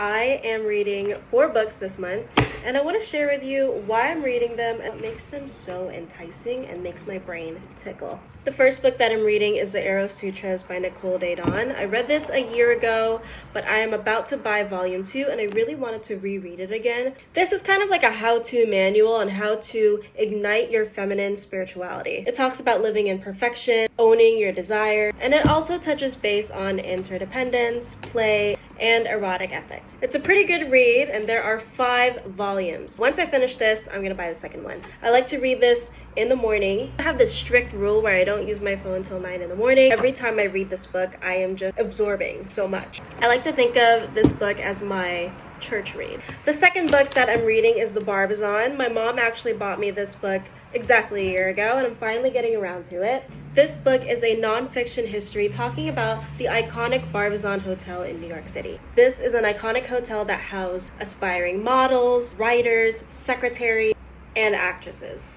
I am reading 4 books this month, and I want to share with you why I'm reading them and what makes them so enticing and makes my brain tickle. The first book that I'm reading is The Arrow Sutras by Nicole Daedon. I read this a year ago, but I am about to buy volume 2 and I really wanted to reread it again. This is kind of like a how-to manual on how to ignite your feminine spirituality. It talks about living in perfection, owning your desire, and it also touches base on interdependence, play, and erotic ethics. It's a pretty good read, and there are 5 volumes. Once I finish this, I'm gonna buy the second one. I like to read this in the morning. I have this strict rule where I don't use my phone until 9 in the morning. Every time I read this book, I am just absorbing so much. I like to think of this book as my church read. The second book that I'm reading is The Barbizon. My mom actually bought me this book exactly a year ago, and I'm finally getting around to it. This book is a non-fiction history talking about the iconic Barbizon Hotel in New York City. This is an iconic hotel that housed aspiring models, writers, secretaries, and actresses.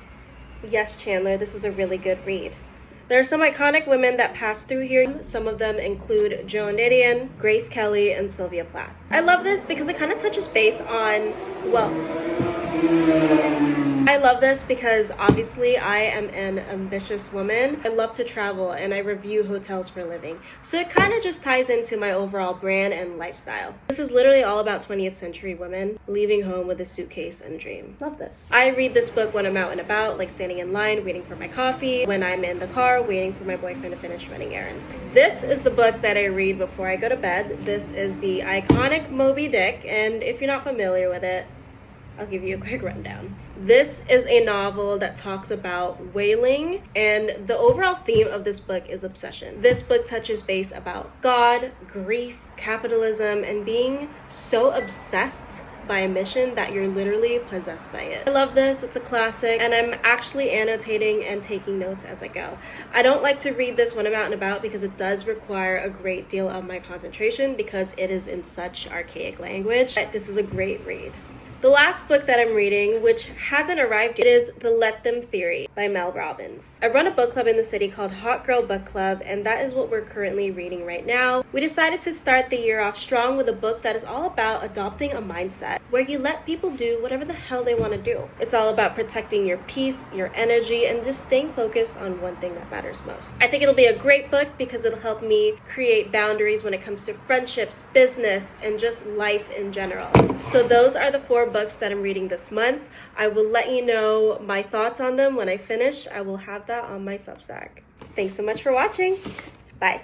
Yes, Chandler, this is a really good read. There are some iconic women that passed through here. Some of them include Joan Didion, Grace Kelly, and Sylvia Plath. I love this because it kind of touches base on, I love this because obviously I am an ambitious woman. I love to travel and I review hotels for a living. So it kind of just ties into my overall brand and lifestyle. This is literally all about 20th century women leaving home with a suitcase and a dream. Love this. I read this book when I'm out and about, like standing in line, waiting for my coffee, when I'm in the car, waiting for my boyfriend to finish running errands. This is the book that I read before I go to bed. This is the iconic Moby Dick, and if you're not familiar with it, I'll give you a quick rundown. This is a novel that talks about whaling, and the overall theme of this book is obsession. This book touches base about God, grief, capitalism, and being so obsessed by a mission that you're literally possessed by it. I love this, it's a classic, and I'm actually annotating and taking notes as I go. I don't like to read this when I'm out and about because it does require a great deal of my concentration because it is in such archaic language. But this is a great read. The last book that I'm reading, which hasn't arrived yet, is The Let Them Theory by Mel Robbins. I run a book club in the city called Hot Girl Book Club, and that is what we're currently reading right now. We decided to start the year off strong with a book that is all about adopting a mindset where you let people do whatever the hell they want to do. It's all about protecting your peace, your energy, and just staying focused on one thing that matters most. I think it'll be a great book because it'll help me create boundaries when it comes to friendships, business, and just life in general. So those are the 4 books that I'm reading this month. I will let you know my thoughts on them when I finish. I will have that on my Substack. Thanks so much for watching. Bye.